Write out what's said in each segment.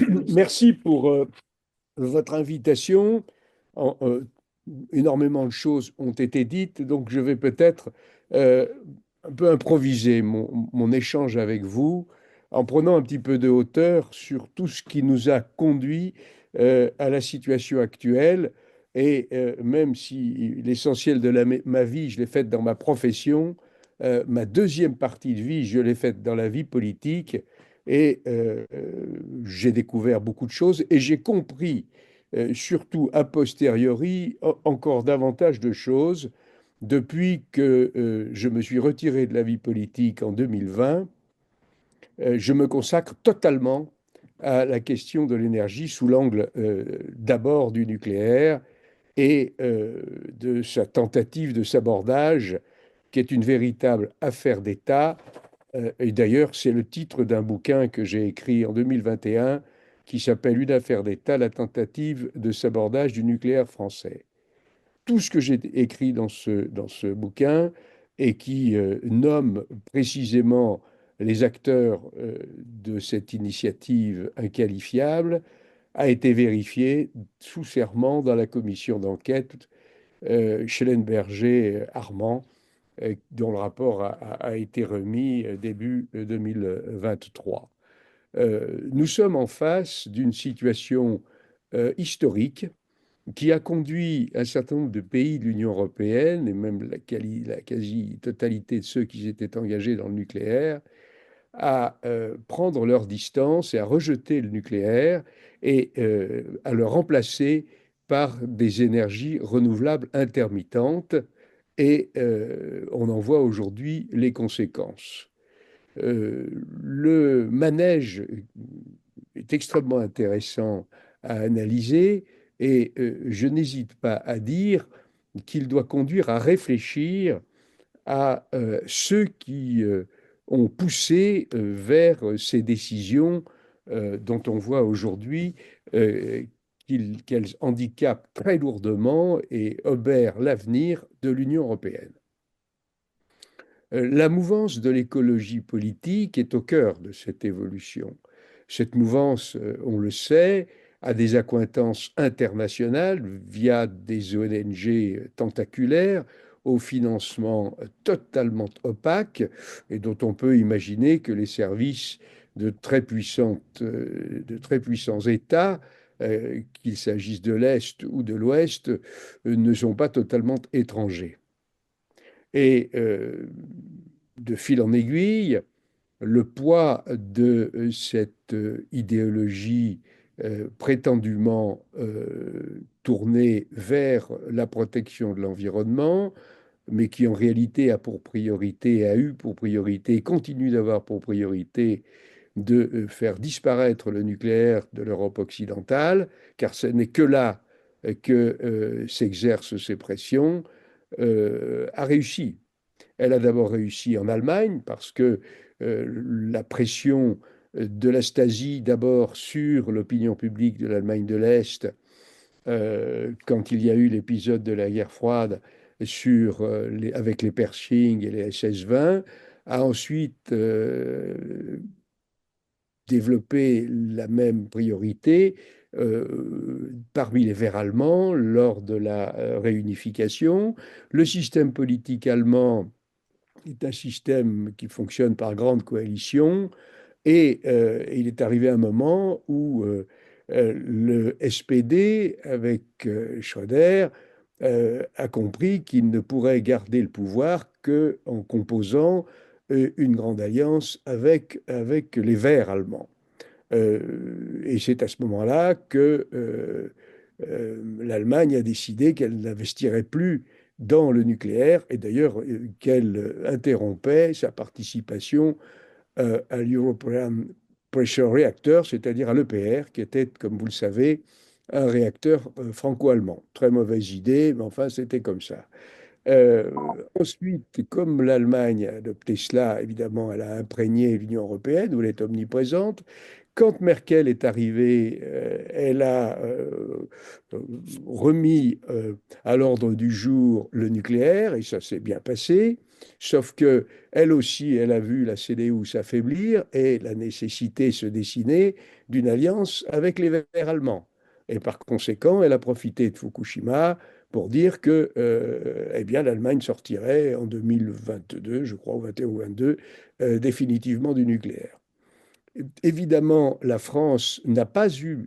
Merci pour votre invitation. En- euh, Énormément de choses ont été dites, donc je vais peut-être euh, un peu improviser mon échange avec vous en prenant un petit peu de hauteur sur tout ce qui nous a conduit à la situation actuelle. Et même si l'essentiel de ma vie, je l'ai faite dans ma profession, ma deuxième partie de vie, je l'ai faite dans la vie politique. Et j'ai découvert beaucoup de choses et j'ai compris, surtout a posteriori, encore davantage de choses depuis que je me suis retiré de la vie politique en 2020. Je me consacre totalement à la question de l'énergie sous l'angle d'abord du nucléaire et de sa tentative de sabordage, qui est une véritable affaire d'État. Et d'ailleurs, c'est le titre d'un bouquin que j'ai écrit en 2021 qui s'appelle Une affaire d'État, la tentative de sabordage du nucléaire français. Tout ce que j'ai écrit dans ce bouquin et qui nomme précisément les acteurs de cette initiative inqualifiable a été vérifié sous serment dans la commission d'enquête Schellenberger-Armand, dont le rapport a été remis début 2023. Nous sommes en face d'une situation historique qui a conduit un certain nombre de pays de l'Union européenne, et même la quasi-totalité de ceux qui s'étaient engagés dans le nucléaire, à prendre leur distance et à rejeter le nucléaire et à le remplacer par des énergies renouvelables intermittentes. Et on en voit aujourd'hui les conséquences. Le manège est extrêmement intéressant à analyser et je n'hésite pas à dire qu'il doit conduire à réfléchir à ceux qui ont poussé vers ces décisions dont on voit aujourd'hui euh, qu'elles handicapent très lourdement et obèrent l'avenir de l'Union européenne. La mouvance de l'écologie politique est au cœur de cette évolution. Cette mouvance, on le sait, a des accointances internationales via des ONG tentaculaires au financement totalement opaque et dont on peut imaginer que les services de très puissants États, qu'il s'agisse de l'Est ou de l'Ouest, ne sont pas totalement étrangers. Et de fil en aiguille, le poids de cette idéologie prétendument tournée vers la protection de l'environnement, mais qui en réalité a pour priorité, a eu pour priorité, et continue d'avoir pour priorité de faire disparaître le nucléaire de l'Europe occidentale, car ce n'est que là que s'exercent ces pressions, a réussi. Elle a d'abord réussi en Allemagne parce que la pression de la Stasi d'abord sur l'opinion publique de l'Allemagne de l'Est, quand il y a eu l'épisode de la guerre froide avec les Pershing et les SS-20, a ensuite développé la même priorité parmi les Verts allemands lors de la réunification. Le système politique allemand est un système qui fonctionne par grande coalition et il est arrivé un moment où le SPD, avec Schröder, a compris qu'il ne pourrait garder le pouvoir qu'en composant une grande alliance avec les Verts allemands. Et c'est à ce moment-là que l'Allemagne a décidé qu'elle n'investirait plus dans le nucléaire et d'ailleurs qu'elle interrompait sa participation à l'European Pressure Reactor, c'est-à-dire à l'EPR, qui était, comme vous le savez, un réacteur franco-allemand. Très mauvaise idée, mais enfin, c'était comme ça. Ensuite, comme l'Allemagne a adopté cela, évidemment, elle a imprégné l'Union européenne, où elle est omniprésente. Quand Merkel est arrivée, elle a remis à l'ordre du jour le nucléaire, et ça s'est bien passé. Sauf que elle aussi, elle a vu la CDU s'affaiblir et la nécessité se dessiner d'une alliance avec les Verts allemands. Et par conséquent, elle a profité de Fukushima pour dire que eh bien, l'Allemagne sortirait en 2022, je crois, ou 21 ou 22, définitivement du nucléaire. Évidemment, la France n'a pas eu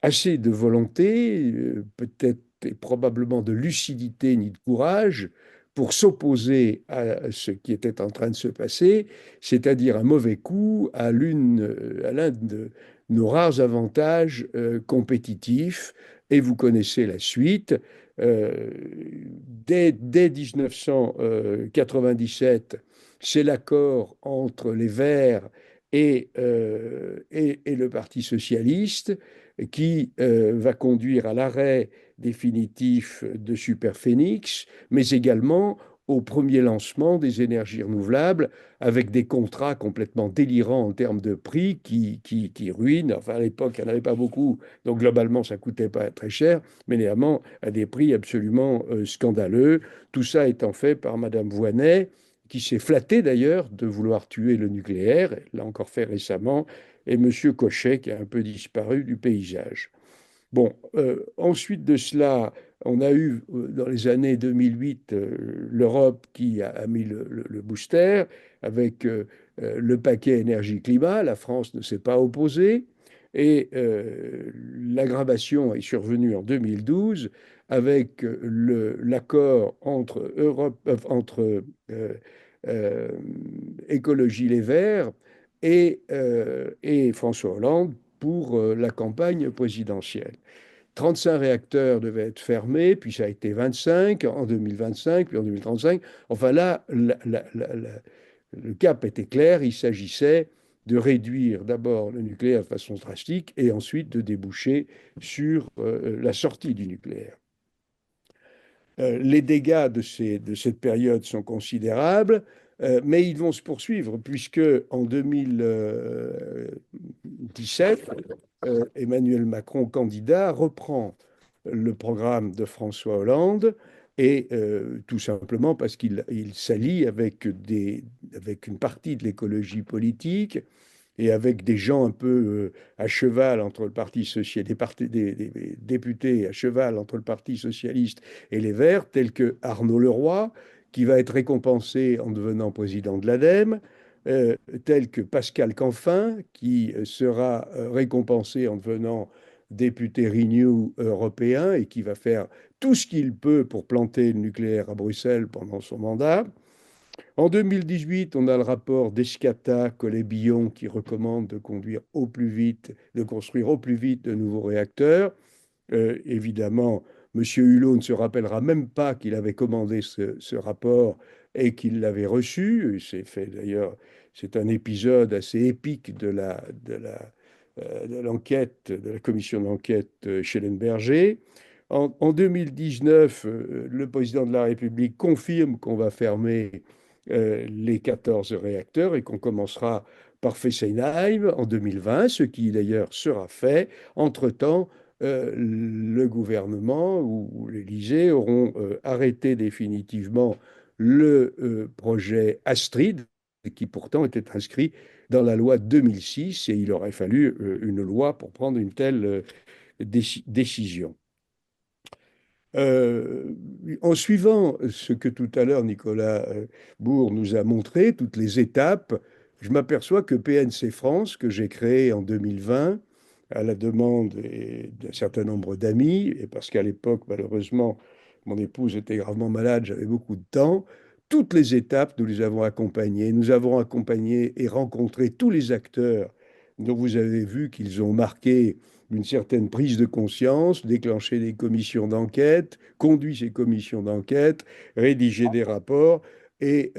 assez de volonté, peut-être et probablement de lucidité ni de courage pour s'opposer à ce qui était en train de se passer, c'est-à-dire un mauvais coup à l'un de nos rares avantages compétitifs. Et vous connaissez la suite. Euh, dès 1997, c'est l'accord entre les Verts et le Parti socialiste qui va conduire à l'arrêt définitif de Superphénix, mais également au premier lancement des énergies renouvelables avec des contrats complètement délirants en termes de prix qui ruinent. Enfin, à l'époque, il n'y en avait pas beaucoup, donc globalement, ça ne coûtait pas très cher, mais néanmoins à des prix absolument scandaleux. Tout ça étant fait par Madame Voynet, qui s'est flattée d'ailleurs de vouloir tuer le nucléaire, elle l'a encore fait récemment, et M. Cochet, qui a un peu disparu du paysage. Bon, ensuite de cela, on a eu dans les années 2008 l'Europe qui a mis le booster avec le paquet énergie-climat. La France ne s'est pas opposée. Et l'aggravation est survenue en 2012 avec l'accord entre, euh, euh, Écologie Les Verts et François Hollande pour la campagne présidentielle. 35 réacteurs devaient être fermés, puis ça a été 25 en 2025, puis en 2035. Enfin là, le cap était clair, il s'agissait de réduire d'abord le nucléaire de façon drastique et ensuite de déboucher sur la sortie du nucléaire. Les dégâts de cette période sont considérables, mais ils vont se poursuivre puisque en 2017, Emmanuel Macron, candidat, reprend le programme de François Hollande et tout simplement parce qu'il s'allie avec une partie de l'écologie politique et avec des gens un peu à cheval entre le Parti socialiste, des députés à cheval entre le Parti socialiste et les Verts, tels que Arnaud Leroy, qui va être récompensé en devenant président de l'ADEME, tel que Pascal Canfin, qui sera récompensé en devenant député Renew européen et qui va faire tout ce qu'il peut pour planter le nucléaire à Bruxelles pendant son mandat. En 2018, on a le rapport d'Escata Collet-Billon qui recommande de conduire au plus vite, de construire au plus vite de nouveaux réacteurs. Évidemment, M. Hulot ne se rappellera même pas qu'il avait commandé ce rapport et qu'il l'avait reçu. C'est fait d'ailleurs, c'est un épisode assez épique de l'enquête, de la commission d'enquête Schellenberger. En 2019, le président de la République confirme qu'on va fermer les 14 réacteurs et qu'on commencera par Fessenheim en 2020, ce qui d'ailleurs sera fait. Entre-temps, le gouvernement ou l'Élysée auront arrêté définitivement le projet Astrid, qui pourtant était inscrit dans la loi 2006, et il aurait fallu une loi pour prendre une telle décision. Euh, En suivant ce que tout à l'heure Nicolas Bourg nous a montré, toutes les étapes, je m'aperçois que PNC France, que j'ai créé en 2020, à la demande d'un certain nombre d'amis, et parce qu'à l'époque, malheureusement, mon épouse était gravement malade, j'avais beaucoup de temps, toutes les étapes, nous les avons accompagnées. Nous avons accompagné et rencontré tous les acteurs dont vous avez vu qu'ils ont marqué une certaine prise de conscience, déclencher des commissions d'enquête, conduit ces commissions d'enquête, rédigé des rapports, et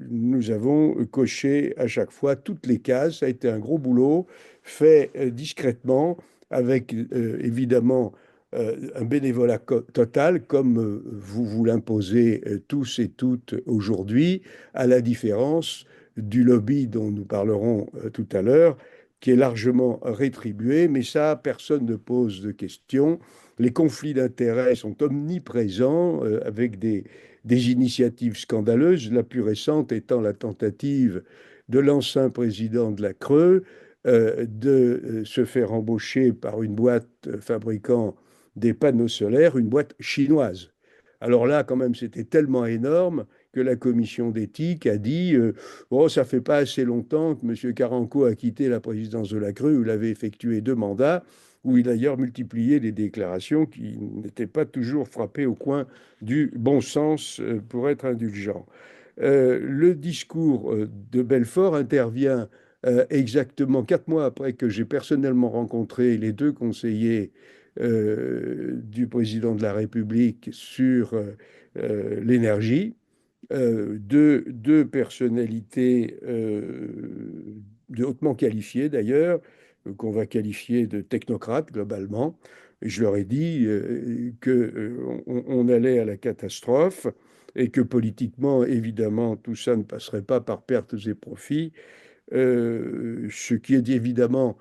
nous avons coché à chaque fois toutes les cases. Ça a été un gros boulot, fait discrètement, avec évidemment un bénévolat total, comme vous vous l'imposez tous et toutes aujourd'hui, à la différence du lobby dont nous parlerons tout à l'heure, qui est largement rétribué, mais ça, personne ne pose de questions. Les conflits d'intérêts sont omniprésents, avec des initiatives scandaleuses, la plus récente étant la tentative de l'ancien président de la Creux de se faire embaucher par une boîte fabriquant des panneaux solaires, une boîte chinoise. Alors là, quand même, c'était tellement énorme que la commission d'éthique a dit oh, ça fait pas assez longtemps que M. Caranco a quitté la présidence de la Crue, où il avait effectué 2 mandats, où il a d'ailleurs multiplié les déclarations qui n'étaient pas toujours frappées au coin du bon sens, pour être indulgent. Le discours de Belfort intervient exactement 4 mois après que j'ai personnellement rencontré les 2 conseillers du président de la République sur l'énergie, deux personnalités de hautement qualifiées d'ailleurs, qu'on va qualifier de technocrates globalement. Et je leur ai dit qu'on allait à la catastrophe et que politiquement, évidemment, tout ça ne passerait pas par pertes et profits, ce qui est évidemment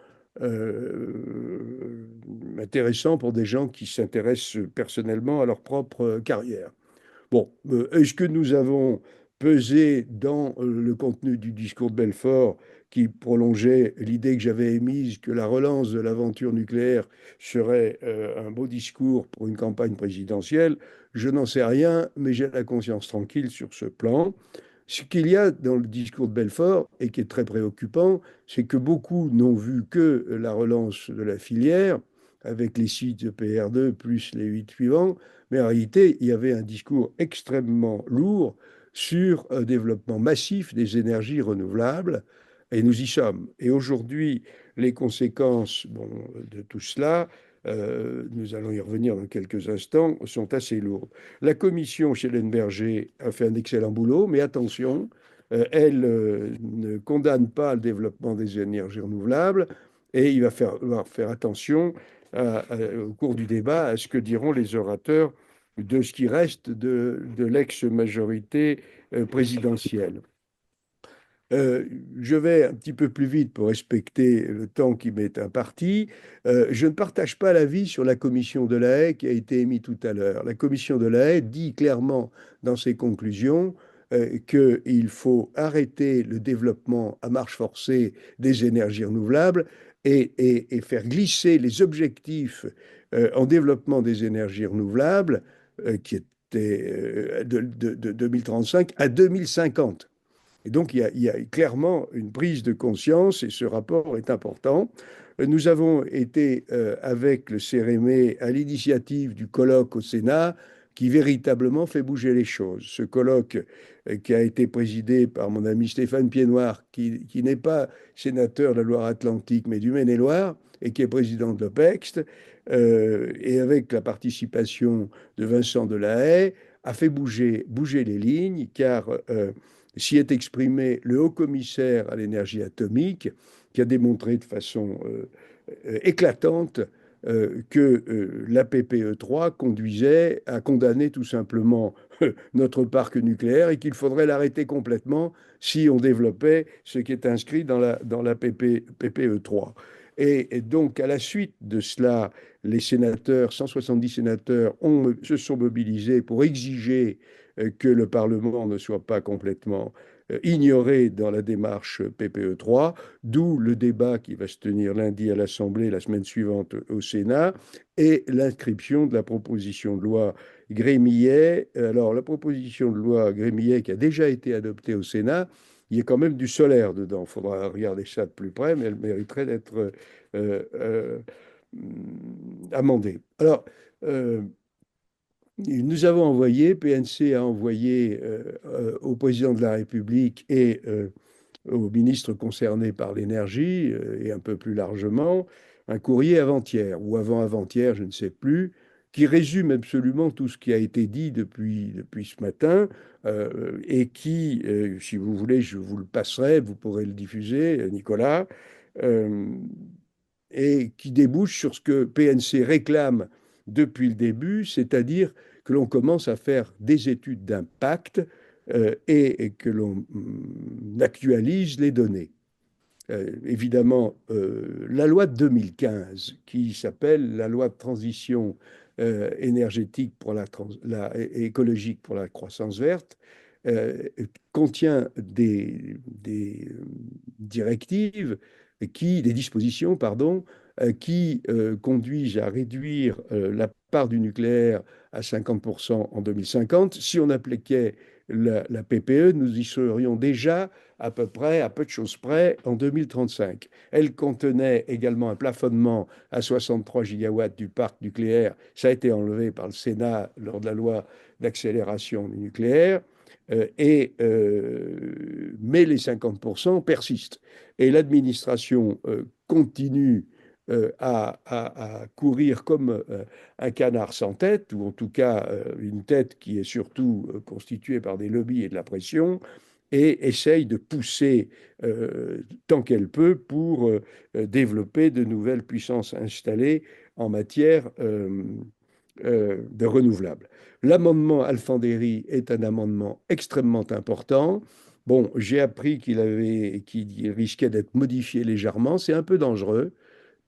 intéressant pour des gens qui s'intéressent personnellement à leur propre carrière. Bon, est-ce que nous avons pesé dans le contenu du discours de Belfort qui prolongeait l'idée que j'avais émise que la relance de l'aventure nucléaire serait un beau discours pour une campagne présidentielle? Je n'en sais rien, mais j'ai la conscience tranquille sur ce plan. Ce qu'il y a dans le discours de Belfort, et qui est très préoccupant, c'est que beaucoup n'ont vu que la relance de la filière, avec les 6 EPR2 plus les 8 suivants, mais en réalité, il y avait un discours extrêmement lourd sur un développement massif des énergies renouvelables, et nous y sommes. Et aujourd'hui, les conséquences, bon, de tout cela, nous allons y revenir dans quelques instants, sont assez lourdes. La commission Schellenberger a fait un excellent boulot, mais attention, elle ne condamne pas le développement des énergies renouvelables, et il va falloir faire attention au cours du débat à ce que diront les orateurs de ce qui reste de l'ex-majorité présidentielle. Euh, je vais un petit peu plus vite pour respecter le temps qui m'est imparti. Je ne partage pas l'avis sur la commission de la Haye qui a été émis tout à l'heure. La commission de la Haye dit clairement dans ses conclusions qu'il faut arrêter le développement à marche forcée des énergies renouvelables et faire glisser les objectifs en développement des énergies renouvelables, qui étaient de 2035 à 2050. Et donc, il y a clairement une prise de conscience et ce rapport est important. Nous avons été avec le CRME à l'initiative du colloque au Sénat qui véritablement fait bouger les choses. Ce colloque qui a été présidé par mon ami Stéphane Piednoir, qui n'est pas sénateur de la Loire-Atlantique, mais du Maine-et-Loire, et qui est président de l'OPEXT, et avec la participation de Vincent Delahaye, a fait bouger les lignes, car s'y est exprimé le haut-commissaire à l'énergie atomique, qui a démontré de façon éclatante que la PPE3 conduisait à condamner tout simplement notre parc nucléaire et qu'il faudrait l'arrêter complètement si on développait ce qui est inscrit dans la PPE3. Et donc, à la suite de cela, les sénateurs, 170 sénateurs, se sont mobilisés pour exiger que le Parlement ne soit pas complètement ignoré dans la démarche PPE3, d'où le débat qui va se tenir lundi à l'Assemblée, la semaine suivante au Sénat, et l'inscription de la proposition de loi Grémillet. Alors, la proposition de loi Grémillet qui a déjà été adoptée au Sénat, il y a quand même du solaire dedans. Il faudra regarder ça de plus près, mais elle mériterait d'être euh, euh, amendée. Alors, nous avons envoyé, PNC a envoyé au président de la République et aux ministres concernés par l'énergie, et un peu plus largement, un courrier avant-hier ou avant-avant-hier, je ne sais plus, qui résume absolument tout ce qui a été dit depuis ce matin, et qui, si vous voulez, je vous le passerai, vous pourrez le diffuser, Nicolas, euh, et qui débouche sur ce que PNC réclame depuis le début, c'est-à-dire que l'on commence à faire des études d'impact et que l'on actualise les données. évidemment, la loi de 2015, qui s'appelle la loi de transition énergétique pour et écologique pour la croissance verte, euh, contient des directives des dispositions, pardon, qui conduisent à réduire la part du nucléaire à 50% en 2050. Si on appliquait la PPE, nous y serions déjà à peu près, à peu de choses près, en 2035. Elle contenait également un plafonnement à 63 gigawatts du parc nucléaire. Ça a été enlevé par le Sénat lors de la loi d'accélération du nucléaire. Mais les 50% persistent. Et l'administration continue à courir comme un canard sans tête, ou en tout cas une tête qui est surtout constituée par des lobbies et de la pression, et essaye de pousser tant qu'elle peut pour développer de nouvelles puissances installées en matière de renouvelables. L'amendement Alfandéry est un amendement extrêmement important. Bon, j'ai appris qu'il risquait d'être modifié légèrement. C'est un peu dangereux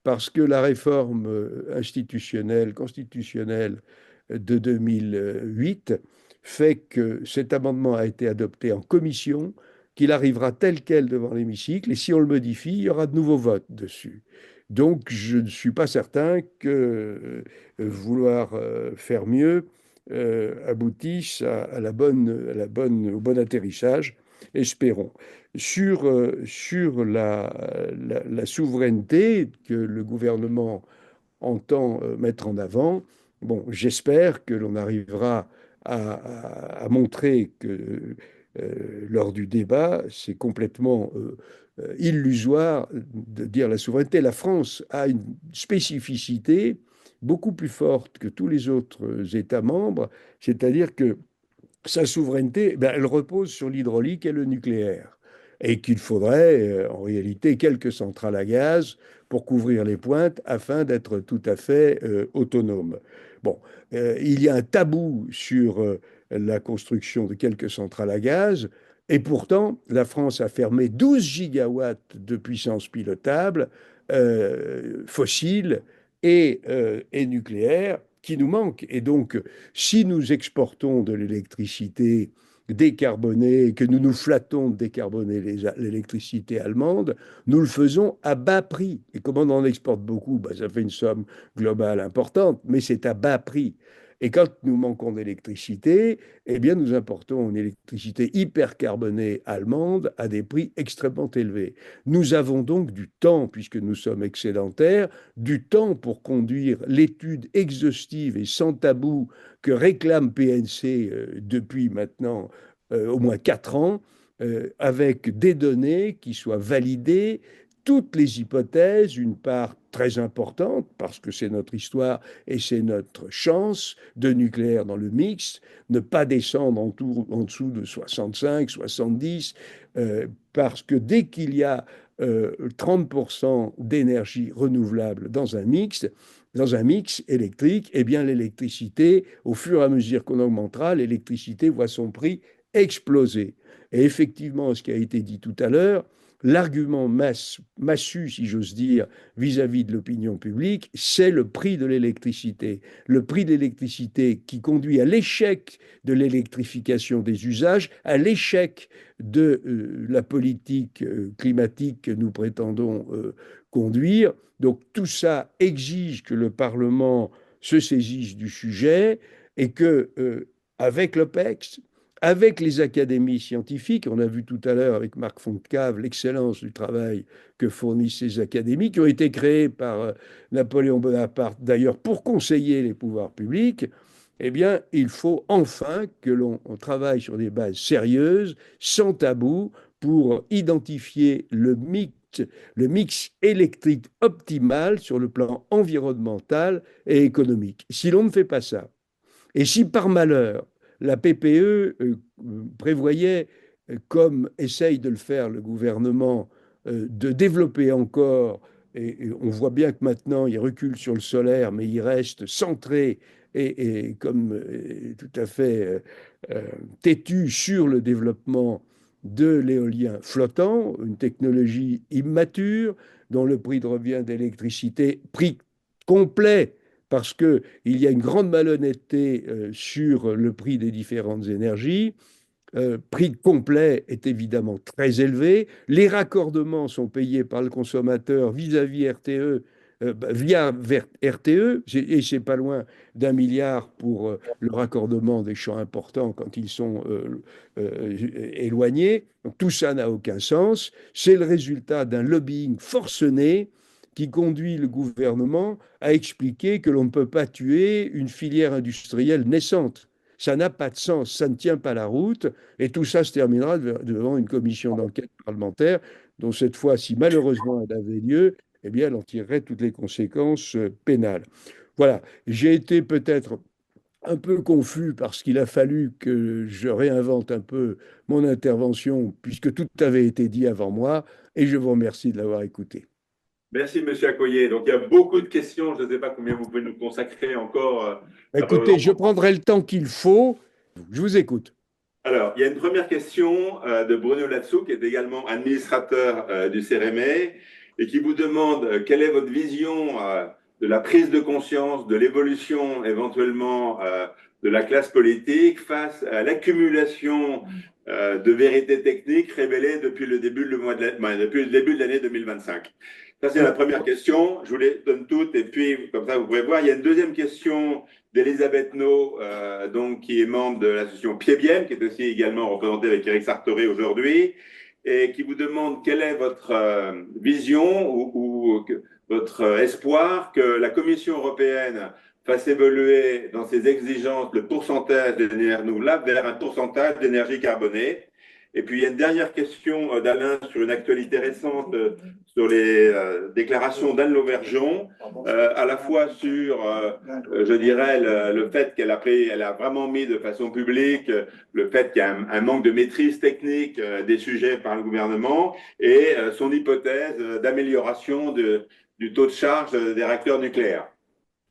parce que la réforme institutionnelle, constitutionnelle de 2008 fait que cet amendement a été adopté en commission, qu'il arrivera tel quel devant l'hémicycle, et si on le modifie, il y aura de nouveaux votes dessus. Donc, je ne suis pas certain que vouloir faire mieux aboutisse au bon atterrissage. Espérons. Sur la souveraineté que le gouvernement entend mettre en avant, bon, j'espère que l'on arrivera à montrer que lors du débat, c'est complètement illusoire de dire la souveraineté. La France a une spécificité beaucoup plus forte que tous les autres États membres, c'est-à-dire que sa souveraineté, ben, elle repose sur l'hydraulique et le nucléaire. Et qu'il faudrait, en réalité, quelques centrales à gaz pour couvrir les pointes afin d'être tout à fait autonome. Bon, il y a un tabou sur la construction de quelques centrales à gaz, et pourtant, la France a fermé 12 gigawatts de puissance pilotable, fossile et nucléaire, qui nous manquent. Et donc, si nous exportons de l'électricité décarbonée, que nous nous flattons de décarboner l'électricité allemande, nous le faisons à bas prix. Et comme on en exporte beaucoup, ben, ça fait une somme globale importante, mais c'est à bas prix. Et quand nous manquons d'électricité, eh bien, nous importons une électricité hypercarbonée allemande à des prix extrêmement élevés. Nous avons donc du temps, puisque nous sommes excédentaires, du temps pour conduire l'étude exhaustive et sans tabou que réclame PNC depuis maintenant au moins 4 ans, avec des données qui soient validées, toutes les hypothèses, une part très importante, parce que c'est notre histoire et c'est notre chance de nucléaire dans le mix, ne pas descendre en dessous de 65, 70, parce que dès qu'il y a 30% d'énergie renouvelable dans un mix électrique, eh bien l'électricité, au fur et à mesure qu'on augmentera, l'électricité voit son prix exploser. Et effectivement, ce qui a été dit tout à l'heure, l'argument massu, si j'ose dire, vis-à-vis de l'opinion publique, c'est le prix de l'électricité. Le prix de l'électricité qui conduit à l'échec de l'électrification des usages, à l'échec de la politique climatique que nous prétendons conduire. Donc tout ça exige que le Parlement se saisisse du sujet et que, avec l'OPEX, avec les académies scientifiques, on a vu tout à l'heure avec Marc Fontcave l'excellence du travail que fournissent ces académies, qui ont été créées par Napoléon Bonaparte d'ailleurs pour conseiller les pouvoirs publics, eh bien, il faut enfin que l'on travaille sur des bases sérieuses, sans tabou, pour identifier le mix électrique optimal sur le plan environnemental et économique. Si l'on ne fait pas ça, et si par malheur, la PPE prévoyait, comme essaye de le faire le gouvernement, de développer encore, et on voit bien que maintenant il recule sur le solaire, mais il reste centré et comme tout à fait têtu sur le développement de l'éolien flottant, une technologie immature dont le prix de revient d'électricité, prix complet, parce qu'il y a une grande malhonnêteté sur le prix des différentes énergies. Prix complet est évidemment très élevé. Les raccordements sont payés par le consommateur vis-à-vis RTE, via RTE, et c'est pas loin d'1 milliard pour le raccordement des champs importants quand ils sont éloignés. Donc, tout ça n'a aucun sens. C'est le résultat d'un lobbying forcené qui conduit le gouvernement à expliquer que l'on ne peut pas tuer une filière industrielle naissante. Ça n'a pas de sens, ça ne tient pas la route, et tout ça se terminera devant une commission d'enquête parlementaire, dont cette fois, si malheureusement elle avait lieu, eh bien, elle en tirerait toutes les conséquences pénales. Voilà, j'ai été peut-être un peu confus parce qu'il a fallu que je réinvente un peu mon intervention, puisque tout avait été dit avant moi, et je vous remercie de l'avoir écouté. Merci, Monsieur Accoyer. Donc, il y a beaucoup de questions. Je ne sais pas combien vous pouvez nous consacrer encore après vos Écoutez, je enfants. prendrai le temps qu'il faut. Je vous écoute. Alors, il y a une première question de Bruno Latsou, qui est également administrateur du CEREME, et qui vous demande quelle est votre vision de la prise de conscience, de l'évolution éventuellement de la classe politique face à l'accumulation de vérités techniques révélées depuis le début, depuis le début de l'année 2025. Ça, c'est la première question. Je vous les donne toutes, et puis, comme ça, vous pourrez voir. Il y a une deuxième question d'Elisabeth No, donc, qui est membre de l'association Pied-Bien, qui est aussi également représentée avec Eric Sartoré aujourd'hui, et qui vous demande quelle est votre vision ou votre espoir que la Commission européenne fasse évoluer dans ses exigences le pourcentage d'énergie renouvelable vers un pourcentage d'énergie carbonée. Et puis, il y a une dernière question d'Alain sur une actualité récente sur les déclarations d'Anne Lauvergeon, à la fois sur, je dirais, le fait elle a vraiment mis de façon publique le fait qu'il y a un manque de maîtrise technique des sujets par le gouvernement et son hypothèse d'amélioration du taux de charge des réacteurs nucléaires.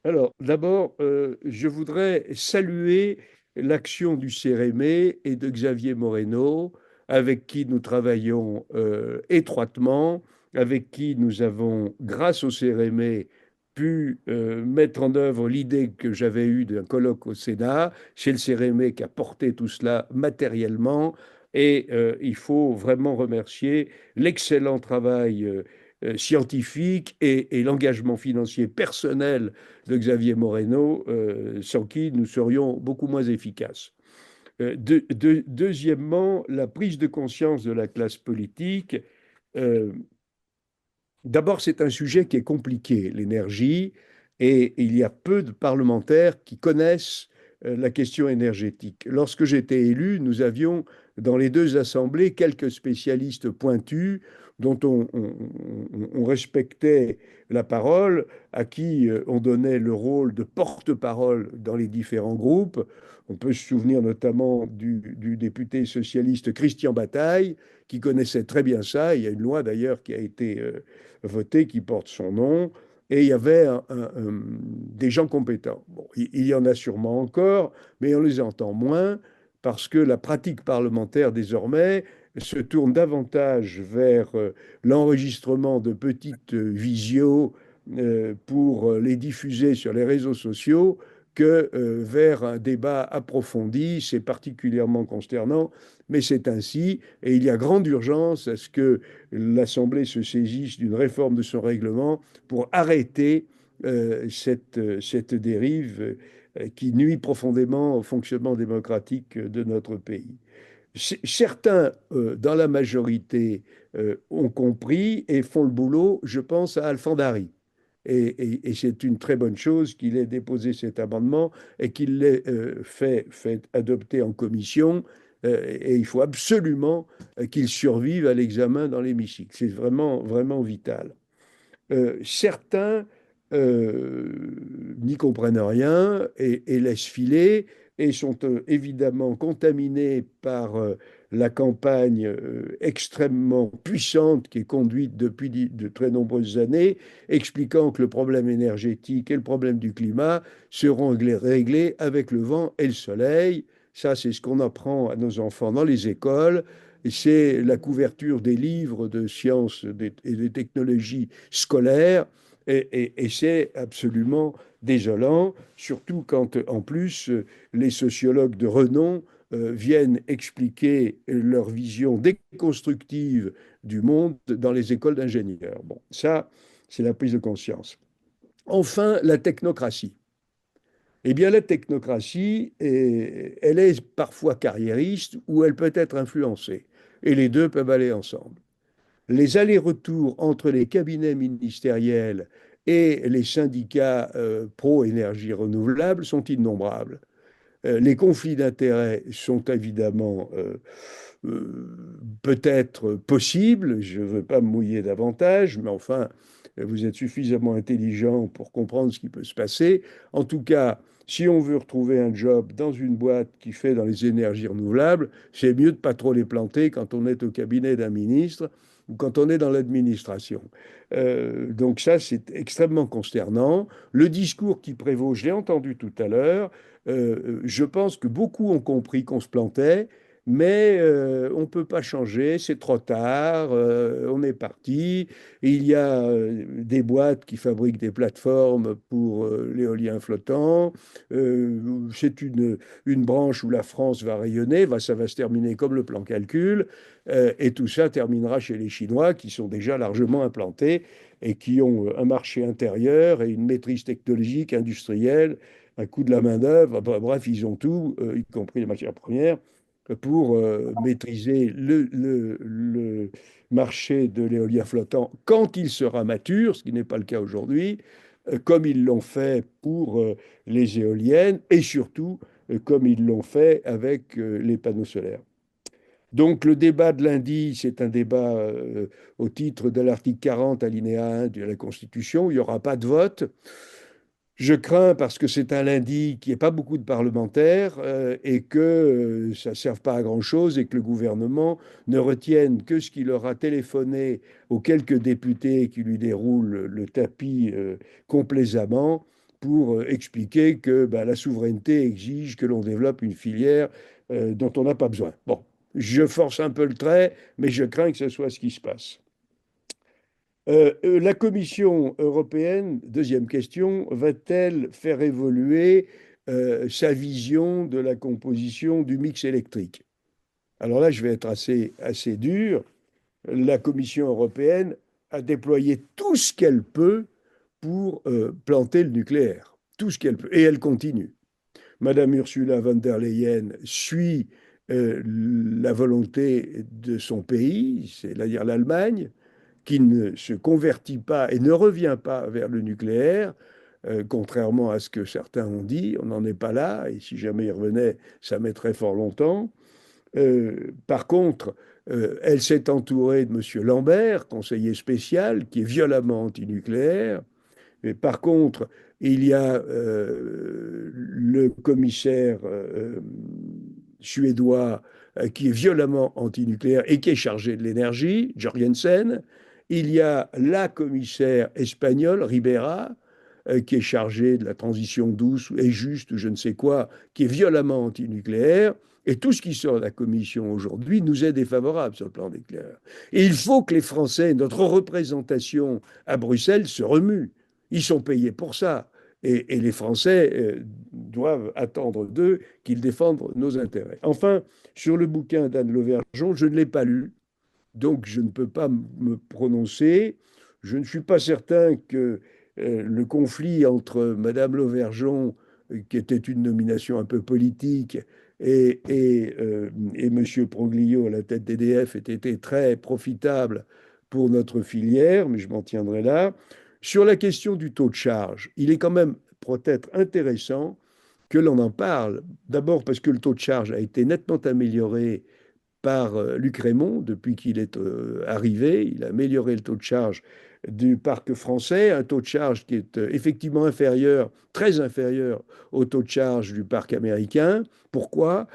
Alors, d'abord, je voudrais saluer l'action du CEREME et de Xavier Moreno, avec qui nous travaillons étroitement, avec qui nous avons, grâce au CEREME, pu mettre en œuvre l'idée que j'avais eue d'un colloque au Sénat. C'est le CEREME qui a porté tout cela matériellement, et il faut vraiment remercier l'excellent travail scientifique et l'engagement financier personnel de Xavier Moreno, sans qui nous serions beaucoup moins efficaces. Deuxièmement, la prise de conscience de la classe politique. Euh, D'abord, c'est un sujet qui est compliqué, l'énergie, et il y a peu de parlementaires qui connaissent la question énergétique. Lorsque j'étais élu, nous avions dans les deux assemblées quelques spécialistes pointus dont on respectait la parole, à qui on donnait le rôle de porte-parole dans les différents groupes. On peut se souvenir notamment du député socialiste Christian Bataille, qui connaissait très bien ça. Il y a une loi d'ailleurs qui a été votée qui porte son nom. Et il y avait des gens compétents. Bon, il y en a sûrement encore, mais on les entend moins parce que la pratique parlementaire désormais se tourne davantage vers l'enregistrement de petites visios pour les diffuser sur les réseaux sociaux que vers un débat approfondi. C'est particulièrement consternant, mais c'est ainsi. Et il y a grande urgence à ce que l'Assemblée se saisisse d'une réforme de son règlement pour arrêter cette dérive qui nuit profondément au fonctionnement démocratique de notre pays. Certains, dans la majorité, ont compris et font le boulot. Je pense à Alfandari. Et c'est une très bonne chose qu'il ait déposé cet amendement et qu'il l'ait fait adopter en commission. Et il faut absolument qu'il survive à l'examen dans l'hémicycle. C'est vraiment, vraiment vital. Certains n'y comprennent rien et laissent filer et sont évidemment contaminés par la campagne extrêmement puissante qui est conduite depuis de très nombreuses années, expliquant que le problème énergétique et le problème du climat seront réglés avec le vent et le soleil. Ça, c'est ce qu'on apprend à nos enfants dans les écoles. c'est la couverture des livres de sciences et des technologies scolaires, et c'est absolument désolant, surtout quand en plus les sociologues de renom viennent expliquer leur vision déconstructive du monde dans les écoles d'ingénieurs. Bon, ça, c'est la prise de conscience. Enfin, la technocratie. Eh bien, la technocratie, elle est parfois carriériste ou elle peut être influencée. Et les deux peuvent aller ensemble. Les allers-retours entre les cabinets ministériels et les syndicats pro-énergie renouvelable sont innombrables. Les conflits d'intérêts sont évidemment peut-être possibles, je ne veux pas me mouiller davantage, mais enfin, vous êtes suffisamment intelligent pour comprendre ce qui peut se passer. En tout cas, si on veut retrouver un job dans une boîte qui fait dans les énergies renouvelables, c'est mieux de pas trop les planter quand on est au cabinet d'un ministre ou quand on est dans l'administration. Donc ça, c'est extrêmement consternant. Le discours qui prévaut, je l'ai entendu tout à l'heure, je pense que beaucoup ont compris qu'on se plantait, mais on ne peut pas changer, c'est trop tard, on est parti. Il y a des boîtes qui fabriquent des plateformes pour l'éolien flottant. C'est une branche où la France va rayonner, ça va se terminer comme le plan calcul, et tout ça terminera chez les Chinois qui sont déjà largement implantés et qui ont un marché intérieur et une maîtrise technologique, industrielle, un coût de la main-d'œuvre. Bref, ils ont tout, y compris les matières premières, pour maîtriser le marché de l'éolien flottant quand il sera mature, ce qui n'est pas le cas aujourd'hui, comme ils l'ont fait pour les éoliennes et surtout comme ils l'ont fait avec les panneaux solaires. Donc le débat de lundi, c'est un débat au titre de l'article 40 alinéa 1 de la Constitution. Il n'y aura pas de vote. Je crains parce que c'est un lundi qu'il n'y ait pas beaucoup de parlementaires et que ça ne serve pas à grand-chose et que le gouvernement ne retienne que ce qu'il aura téléphoné aux quelques députés qui lui déroulent le tapis complaisamment pour expliquer que bah, la souveraineté exige que l'on développe une filière dont on n'a pas besoin. Bon, je force un peu le trait, mais je crains que ce soit ce qui se passe. La Commission européenne, deuxième question, va-t-elle faire évoluer sa vision de la composition du mix électrique? Alors là, je vais être assez dur. La Commission européenne a déployé tout ce qu'elle peut pour planter le nucléaire, tout ce qu'elle peut, et elle continue. Madame Ursula von der Leyen suit la volonté de son pays, c'est-à-dire l'Allemagne, qui ne se convertit pas et ne revient pas vers le nucléaire, contrairement à ce que certains ont dit. On n'en est pas là, et si jamais il revenait, ça mettrait fort longtemps. Par contre, elle s'est entourée de M. Lambert, conseiller spécial, qui est violemment antinucléaire. Mais par contre, il y a le commissaire suédois qui est violemment antinucléaire et qui est chargé de l'énergie, Jorgensen. Il y a la commissaire espagnole, Ribera, qui est chargée de la transition douce et juste, ou je ne sais quoi, qui est violemment antinucléaire. Et tout ce qui sort de la Commission aujourd'hui nous est défavorable sur le plan nucléaire. Et il faut que les Français, notre représentation à Bruxelles, se remue. Ils sont payés pour ça. Et les Français doivent attendre d'eux qu'ils défendent nos intérêts. Enfin, sur le bouquin d'Anne Lauvergeon, je ne l'ai pas lu, donc je ne peux pas me prononcer. Je ne suis pas certain que le conflit entre Madame Lauvergeon, qui était une nomination un peu politique, et Monsieur Proglio à la tête d'EDF ait été très profitable pour notre filière, mais je m'en tiendrai là. Sur la question du taux de charge, il est quand même peut-être intéressant que l'on en parle. D'abord parce que le taux de charge a été nettement amélioré par Luc Rémont depuis qu'il est arrivé. Il a amélioré le taux de charge du parc français, un taux de charge qui est effectivement inférieur, très inférieur au taux de charge du parc américain. Pourquoi?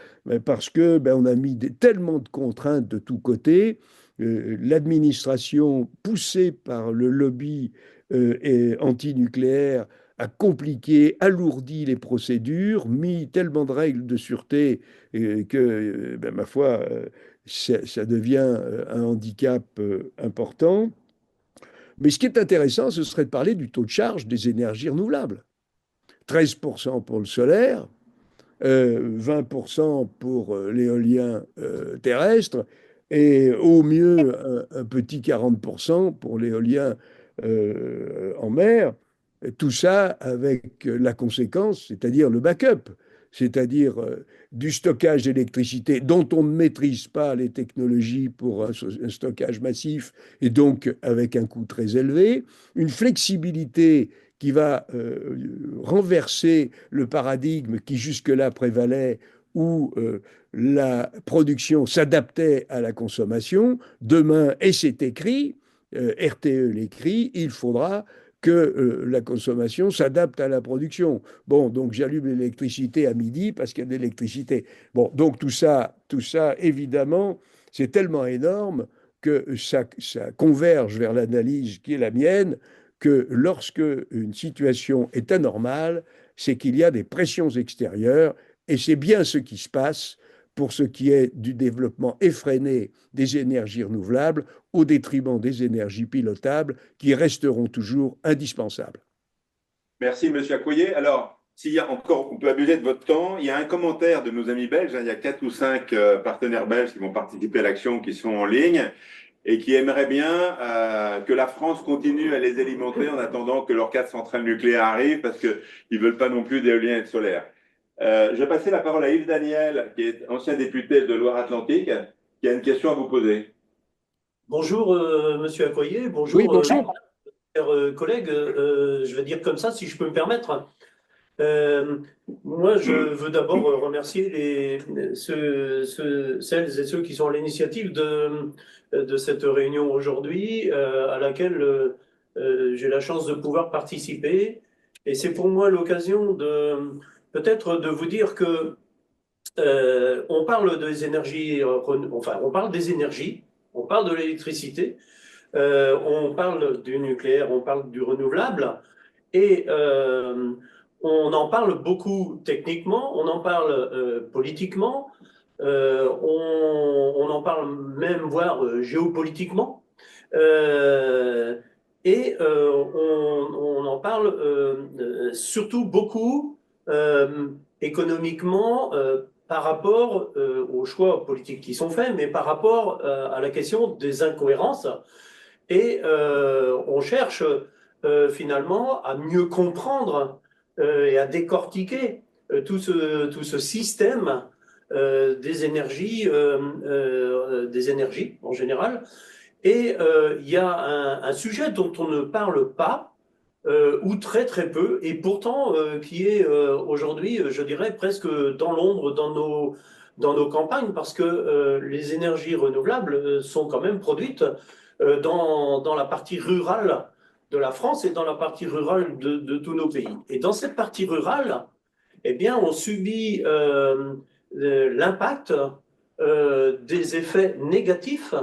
Parce que on a mis tellement de contraintes de tous côtés. L'administration, poussée par le lobby antinucléaire, a compliqué, alourdi les procédures, mis tellement de règles de sûreté que, ma foi, ça devient un handicap important. Mais ce qui est intéressant, ce serait de parler du taux de charge des énergies renouvelables. 13% pour le solaire, 20% pour l'éolien terrestre et au mieux un petit 40% pour l'éolien en mer. Tout ça avec la conséquence, c'est-à-dire le backup, c'est-à-dire du stockage d'électricité dont on ne maîtrise pas les technologies pour un stockage massif et donc avec un coût très élevé, une flexibilité qui va renverser le paradigme qui jusque-là prévalait où la production s'adaptait à la consommation. Demain, et c'est écrit, RTE l'écrit, il faudra que la consommation s'adapte à la production. Bon, donc j'allume l'électricité à midi parce qu'il y a de l'électricité. Bon, donc tout ça, évidemment, c'est tellement énorme que ça converge vers l'analyse qui est la mienne, que lorsque une situation est anormale, c'est qu'il y a des pressions extérieures, et c'est bien ce qui se passe pour ce qui est du développement effréné des énergies renouvelables au détriment des énergies pilotables qui resteront toujours indispensables. Merci, Monsieur Accoyer. Alors, s'il y a encore, on peut abuser de votre temps. Il y a un commentaire de nos amis belges, hein. Il y a 4 ou 5 partenaires belges qui vont participer à l'action, qui sont en ligne et qui aimeraient bien que la France continue à les alimenter en attendant que leurs 4 centrales nucléaires arrivent parce qu'ils ne veulent pas non plus d'éolien et de solaire. Je vais passer la parole à Yves Daniel, qui est ancien député de Loire-Atlantique, qui a une question à vous poser. Bonjour, Monsieur Accoyer, Oui, bonjour, bonjour. chers collègues. Je vais dire comme ça, si je peux me permettre. Euh, Moi, je veux d'abord remercier celles et ceux qui sont à l'initiative de cette réunion aujourd'hui, à laquelle j'ai la chance de pouvoir participer. Et c'est pour moi l'occasion peut-être de vous dire que on parle des énergies, enfin, on parle des énergies, on parle de l'électricité. On parle du nucléaire, on parle du renouvelable, et on en parle beaucoup techniquement, on en parle politiquement, on en parle même, voire géopolitiquement, euh, et on en parle surtout beaucoup économiquement par rapport aux choix politiques qui sont faits, mais par rapport à la question des incohérences et on cherche finalement à mieux comprendre et à décortiquer tout ce système des énergies en général. Et il y a un sujet dont on ne parle pas, ou très très peu, et pourtant qui est aujourd'hui, je dirais, presque dans l'ombre dans nos campagnes, parce que les énergies renouvelables sont quand même produites dans la partie rurale de la France et dans la partie rurale de tous nos pays. Et dans cette partie rurale, eh bien, on subit l'impact des effets négatifs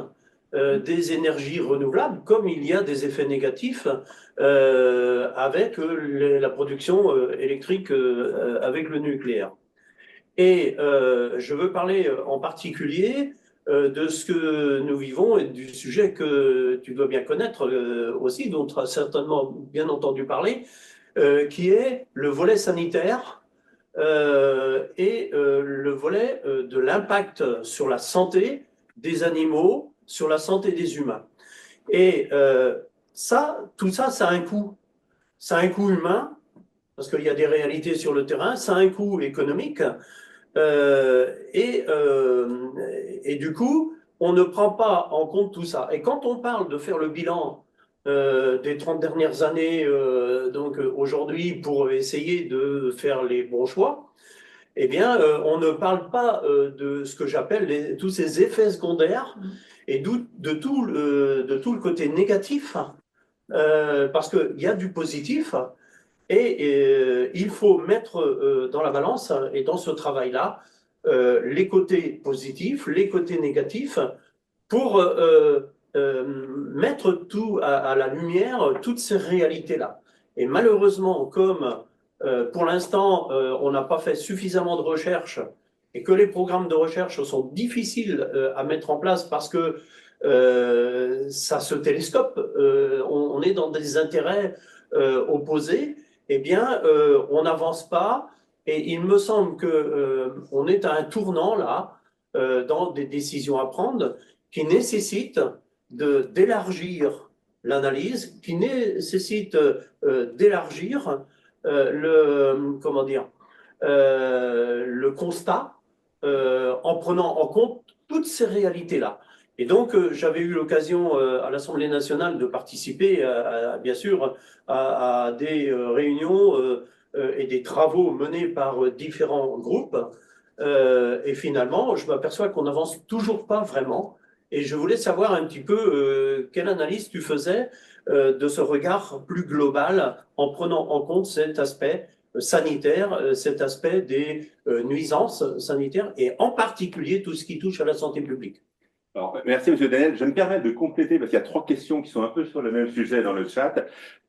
des énergies renouvelables, comme il y a des effets négatifs avec la production électrique avec le nucléaire. Et je veux parler en particulier de ce que nous vivons et du sujet que tu dois bien connaître aussi, dont tu as certainement bien entendu parler, qui est le volet sanitaire et le volet de l'impact sur la santé des animaux, sur la santé des humains. Et tout ça, ça a un coût. Ça a un coût humain, parce qu'il y a des réalités sur le terrain, ça a un coût économique, et du coup, on ne prend pas en compte tout ça. Et quand on parle de faire le bilan des 30 dernières années, donc aujourd'hui, pour essayer de faire les bons choix, eh bien, on ne parle pas de ce que j'appelle tous ces effets secondaires et de tout le côté négatif, parce qu'il y a du positif, et il faut mettre dans la balance et dans ce travail-là les côtés positifs, les côtés négatifs, pour mettre tout à la lumière, toutes ces réalités-là. Et malheureusement, comme pour l'instant, on n'a pas fait suffisamment de recherches et que les programmes de recherche sont difficiles à mettre en place parce que ça se télescope, on est dans des intérêts opposés, eh bien, on n'avance pas. Et il me semble que on est à un tournant là, dans des décisions à prendre qui nécessitent d'élargir l'analyse, qui nécessitent d'élargir comment dire, le constat en prenant en compte toutes ces réalités-là. Et donc, j'avais eu l'occasion à l'Assemblée nationale de participer, bien sûr, à des réunions et des travaux menés par différents groupes. Et finalement, je m'aperçois qu'on n'avance toujours pas vraiment. Et je voulais savoir un petit peu quelle analyse tu faisais de ce regard plus global en prenant en compte cet aspect sanitaire, cet aspect des nuisances sanitaires et en particulier tout ce qui touche à la santé publique. Alors, merci, Monsieur Daniel. Je me permets de compléter parce qu'il y a trois questions qui sont un peu sur le même sujet dans le chat.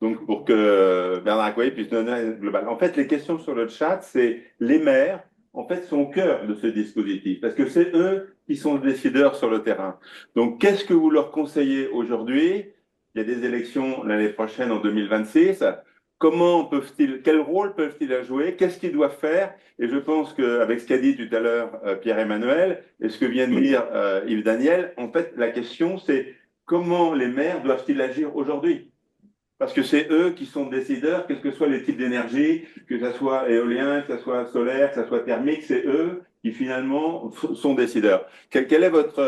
Donc, pour que Bernard Accoyer puisse donner un global. En fait, les questions sur le chat, c'est les maires, en fait, sont au cœur de ce dispositif parce que c'est eux qui sont les décideurs sur le terrain. Donc, qu'est-ce que vous leur conseillez aujourd'hui? Il y a des élections l'année prochaine en 2026. Comment peuvent-ils, quel rôle peuvent-ils jouer? Qu'est-ce qu'ils doivent faire? Et je pense qu'avec ce qu'a dit tout à l'heure Pierre-Emmanuel et ce que vient de dire Yves Daniel, en fait, la question, c'est comment les maires doivent-ils agir aujourd'hui? Parce que c'est eux qui sont décideurs, quels que soient les types d'énergie, que ce soit éolien, que ce soit solaire, que ce soit thermique, c'est eux qui finalement sont décideurs. Quelle est votre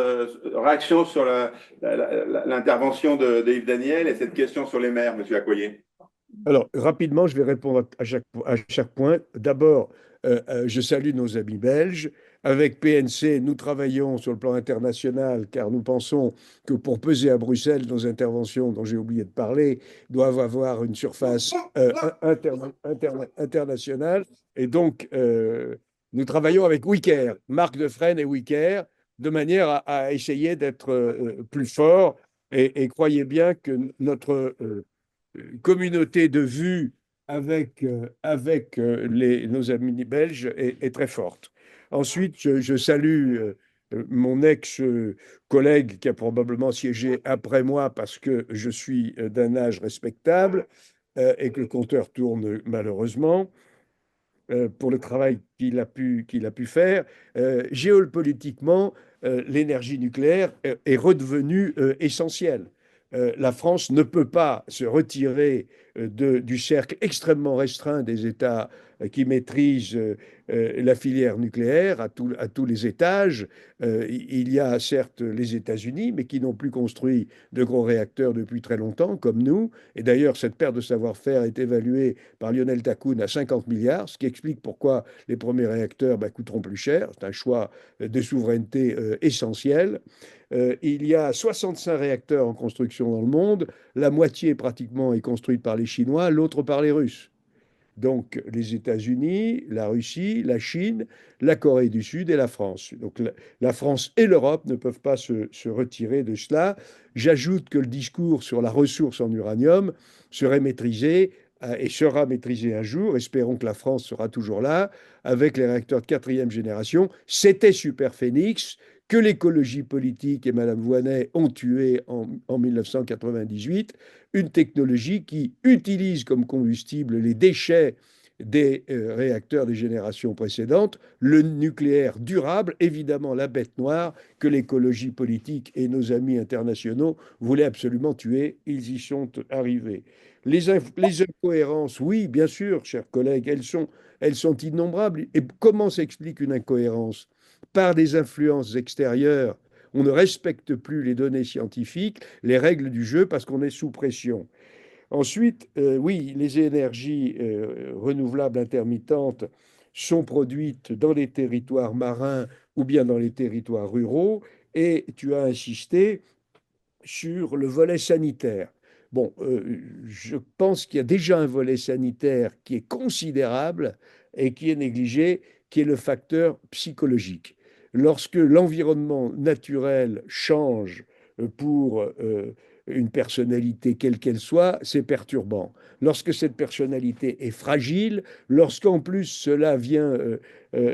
réaction sur l'intervention de Yves Daniel et cette question sur les maires, Monsieur Accoyer? Alors, rapidement, je vais répondre à chaque point. D'abord, je salue nos amis belges. Avec PNC, nous travaillons sur le plan international car nous pensons que pour peser à Bruxelles, nos interventions, dont j'ai oublié de parler, doivent avoir une surface internationale. Et donc, nous travaillons avec Wicaire, Marc Defresne et Wicaire, de manière à essayer d'être plus forts. Et croyez bien que notre communauté de vues avec nos amis belges est très forte. Ensuite, je salue mon ex-collègue qui a probablement siégé après moi parce que je suis d'un âge respectable et que le compteur tourne malheureusement pour le travail qu'il a pu faire. Géopolitiquement, l'énergie nucléaire est redevenue essentielle. La France ne peut pas se retirer du cercle extrêmement restreint des États qui maîtrisent la filière nucléaire à tous les étages. Il y a certes les États-Unis, mais qui n'ont plus construit de gros réacteurs depuis très longtemps, comme nous. Et d'ailleurs, cette perte de savoir-faire est évaluée par Lionel Takoun à 50 milliards, ce qui explique pourquoi les premiers réacteurs coûteront plus cher. C'est un choix de souveraineté essentiel. Il y a 65 réacteurs en construction dans le monde. La moitié pratiquement est construite par les Chinois, l'autre par les Russes. Donc les États-Unis, la Russie, la Chine, la Corée du Sud et la France. Donc la France et l'Europe ne peuvent pas se retirer de cela. J'ajoute que le discours sur la ressource en uranium serait maîtrisé et sera maîtrisé un jour. Espérons que la France sera toujours là avec les réacteurs de quatrième génération. C'était Super Phénix que l'écologie politique et Madame Voynet ont tué en 1998, une technologie qui utilise comme combustible les déchets des réacteurs des générations précédentes, le nucléaire durable, évidemment la bête noire que l'écologie politique et nos amis internationaux voulaient absolument tuer. Ils y sont arrivés. Les incohérences, oui, bien sûr, chers collègues, elles sont innombrables. Et comment s'explique une incohérence? Par des influences extérieures. On ne respecte plus les données scientifiques, les règles du jeu parce qu'on est sous pression. Ensuite, oui, les énergies renouvelables intermittentes sont produites dans les territoires marins ou bien dans les territoires ruraux. Et tu as insisté sur le volet sanitaire. Bon, je pense qu'il y a déjà un volet sanitaire qui est considérable et qui est négligé, qui est le facteur psychologique. Lorsque l'environnement naturel change pour une personnalité quelle qu'elle soit, c'est perturbant. Lorsque cette personnalité est fragile, lorsqu'en plus cela vient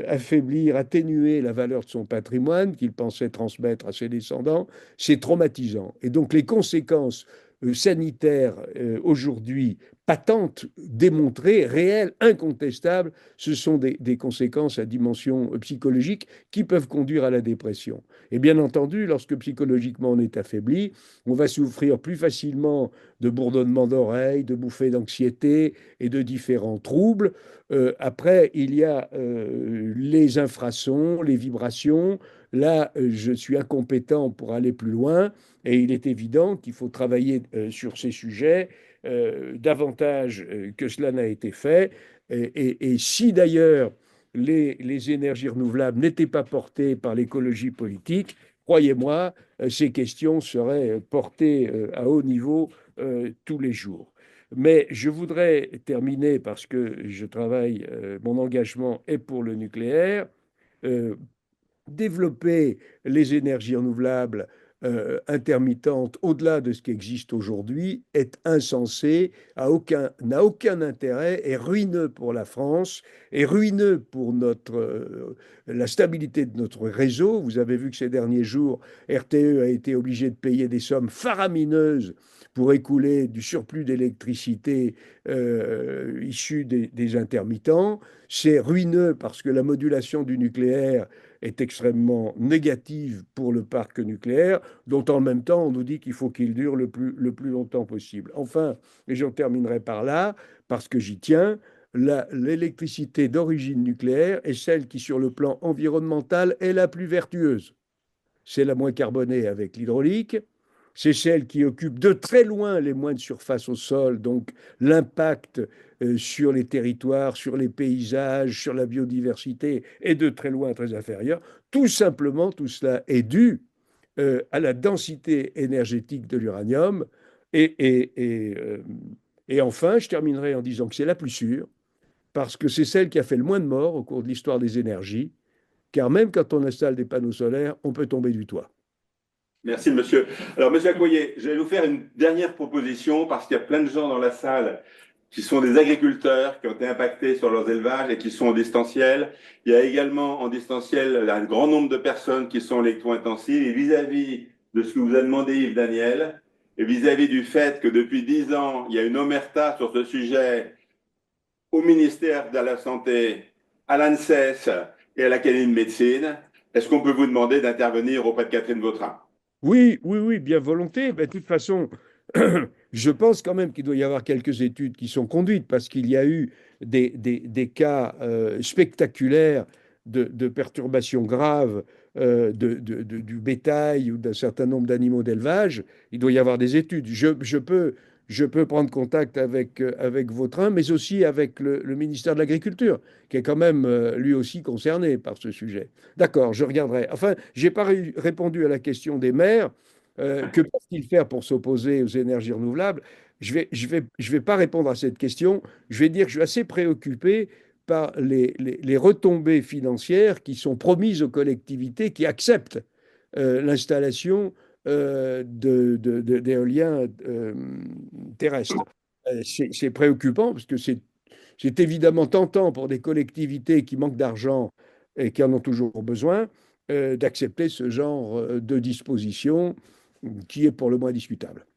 affaiblir, atténuer la valeur de son patrimoine qu'il pensait transmettre à ses descendants, c'est traumatisant. Et donc les conséquences sanitaires aujourd'hui patentes, démontrées, réelles, incontestables, ce sont des conséquences à dimension psychologique qui peuvent conduire à la dépression. Et bien entendu, lorsque psychologiquement on est affaibli, on va souffrir plus facilement de bourdonnements d'oreilles, de bouffées d'anxiété et de différents troubles. Après, il y a les infrasons, les vibrations. Là, je suis incompétent pour aller plus loin et il est évident qu'il faut travailler sur ces sujets davantage que cela n'a été fait. Et si d'ailleurs les énergies renouvelables n'étaient pas portées par l'écologie politique, croyez-moi, ces questions seraient portées à haut niveau tous les jours. Mais je voudrais terminer parce que je travaille, mon engagement est pour le nucléaire. Euh, Développer les énergies renouvelables intermittentes au-delà de ce qui existe aujourd'hui est insensé, n'a aucun intérêt, est ruineux pour la France, est ruineux pour la stabilité de notre réseau. Vous avez vu que ces derniers jours, RTE a été obligé de payer des sommes faramineuses pour écouler du surplus d'électricité issu des intermittents. C'est ruineux parce que la modulation du nucléaire est extrêmement négative pour le parc nucléaire, dont en même temps on nous dit qu'il faut qu'il dure le plus longtemps possible. Enfin, et j'en terminerai par là, parce que j'y tiens, l'électricité d'origine nucléaire est celle qui, sur le plan environnemental, est la plus vertueuse. C'est la moins carbonée avec l'hydraulique. C'est celle qui occupe de très loin les moins de surface au sol, donc l'impact sur les territoires, sur les paysages, sur la biodiversité est de très loin très inférieur. Tout simplement, tout cela est dû à la densité énergétique de l'uranium. Et, et, et, euh, et enfin, je terminerai en disant que c'est la plus sûre, parce que c'est celle qui a fait le moins de morts au cours de l'histoire des énergies, car même quand on installe des panneaux solaires, on peut tomber du toit. Merci, monsieur. Alors, monsieur Accoyer, je vais vous faire une dernière proposition parce qu'il y a plein de gens dans la salle qui sont des agriculteurs qui ont été impactés sur leurs élevages et qui sont en distanciel. Il y a également en distanciel un grand nombre de personnes qui sont électro-intensives. Et vis-à-vis de ce que vous a demandé Yves Daniel, et vis-à-vis du fait que depuis 10 ans, il y a une omerta sur ce sujet au ministère de la Santé, à l'ANSES et à l'Académie de médecine, est-ce qu'on peut vous demander d'intervenir auprès de Catherine Vautrin? Oui, oui, oui, bien volonté. Mais de toute façon, je pense quand même qu'il doit y avoir quelques études qui sont conduites parce qu'il y a eu des cas spectaculaires de perturbations graves du bétail ou d'un certain nombre d'animaux d'élevage. Il doit y avoir des études. Je peux prendre contact avec Vautrin, mais aussi avec le ministère de l'Agriculture, qui est quand même lui aussi concerné par ce sujet. D'accord, je regarderai. Enfin, je n'ai pas répondu à la question des maires. Que peuvent-ils faire pour s'opposer aux énergies renouvelables? Je vais pas répondre à cette question. Je vais dire que je suis assez préoccupé par les retombées financières qui sont promises aux collectivités qui acceptent l'installation d'éoliens terrestres. C'est préoccupant parce que c'est évidemment tentant pour des collectivités qui manquent d'argent et qui en ont toujours besoin d'accepter ce genre de disposition qui est pour le moins discutable.